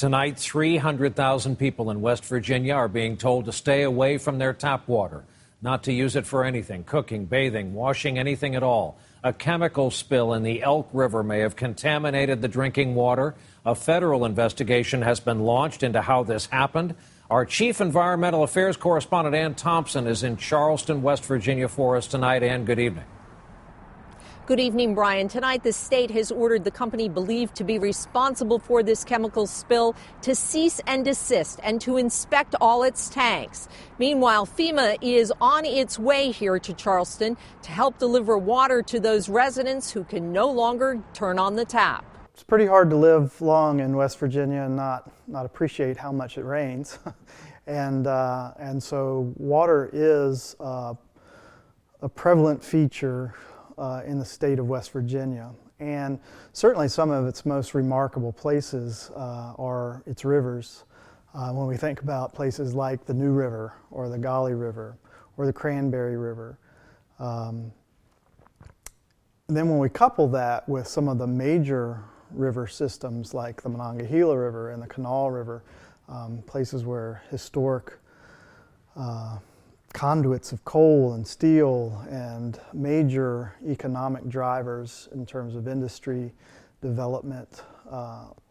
Tonight, 300,000 people in West Virginia are being told to stay away from their tap water, not to use it for anything, cooking, bathing, washing, anything at all. A chemical spill in the Elk River may have contaminated the drinking water. A federal investigation has been launched into how this happened. Our chief environmental affairs correspondent, Ann Thompson, is in Charleston, West Virginia for us tonight. Ann, good evening. Good evening, Brian. Tonight, the state has ordered the company believed to be responsible for this chemical spill to cease and desist and to inspect all its tanks. Meanwhile, FEMA is on its way here to Charleston to help deliver water to those residents who can no longer turn on the tap. It's pretty hard to live long in West Virginia and not appreciate how much it rains. and so water is a prevalent feature in the state of West Virginia. And certainly some of its most remarkable places are its rivers. When we think about places like the New River or the Golly River or the Cranberry River. And then when we couple that with some of the major river systems like the Monongahela River and the Kanawha River, places where historic conduits of coal and steel and major economic drivers in terms of industry development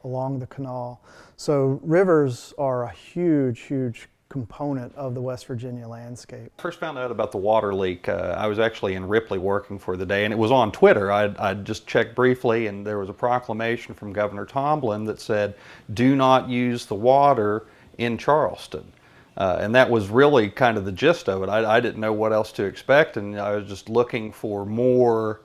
along the canal. So rivers are a huge, huge component of the West Virginia landscape. First found out about the water leak, I was actually in Ripley working for the day, and it was on Twitter. I just checked briefly, and there was a proclamation from Governor Tomblin that said, "Do not use the water in Charleston." And that was really kind of the gist of it. I didn't know what else to expect, and I was just looking for more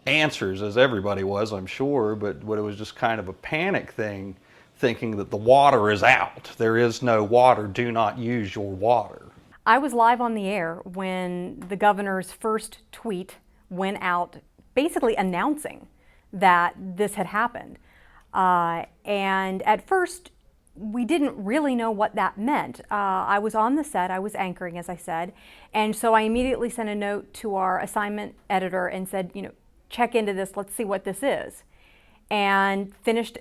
answers, as everybody was, I'm sure, but it was just kind of a panic thing, thinking that the water is out. There is no water. Do not use your water. I was live on the air when the governor's first tweet went out basically announcing that this had happened. And at first, we didn't really know what that meant. I was on the set, I was anchoring, as I said, and so I immediately sent a note to our assignment editor and said, check into this, let's see what this is. And finished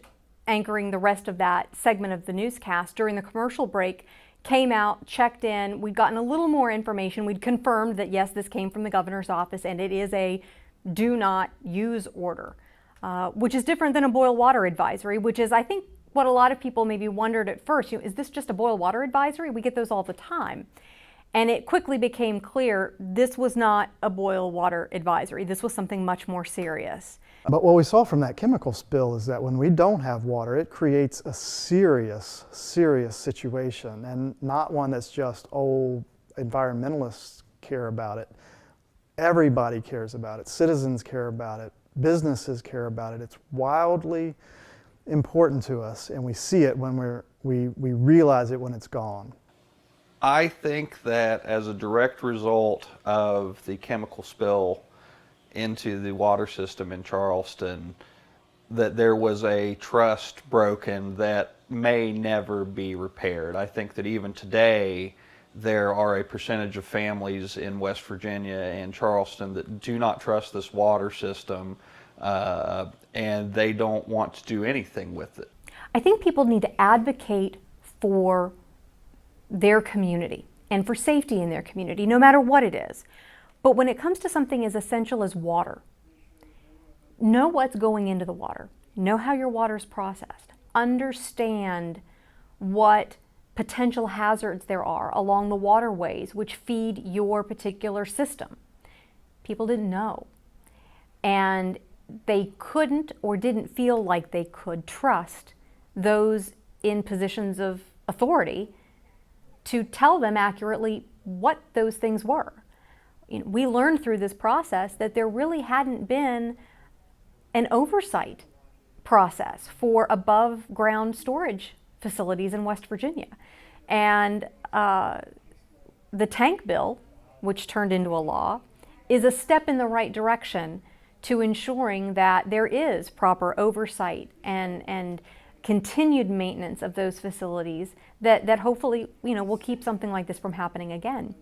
anchoring the rest of that segment of the newscast. During the commercial break, came out, checked in, we'd gotten a little more information. We'd confirmed that yes, this came from the governor's office and it is a do not use order, which is different than a boil water advisory, which is, I think, what a lot of people maybe wondered at first, is this just a boil water advisory? We get those all the time. And it quickly became clear this was not a boil water advisory. This was something much more serious. But what we saw from that chemical spill is that when we don't have water, it creates a serious, serious situation, and not one that's just, environmentalists care about it. Everybody cares about it. Citizens care about it. Businesses care about it. It's wildly important to us, and we see it when we realize it when it's gone. I think that as a direct result of the chemical spill into the water system in Charleston, that there was a trust broken that may never be repaired. I think that even today there are a percentage of families in West Virginia and Charleston that do not trust this water system, and they don't want to do anything with it. I think people need to advocate for their community and for safety in their community, no matter what it is. But when it comes to something as essential as water, know what's going into the water. Know how your water's processed. Understand what potential hazards there are along the waterways which feed your particular system. People didn't know. And they couldn't or didn't feel like they could trust those in positions of authority to tell them accurately what those things were. We learned through this process that there really hadn't been an oversight process for above ground storage facilities in West Virginia. And the tank bill, which turned into a law, is a step in the right direction to ensuring that there is proper oversight and continued maintenance of those facilities that hopefully will keep something like this from happening again.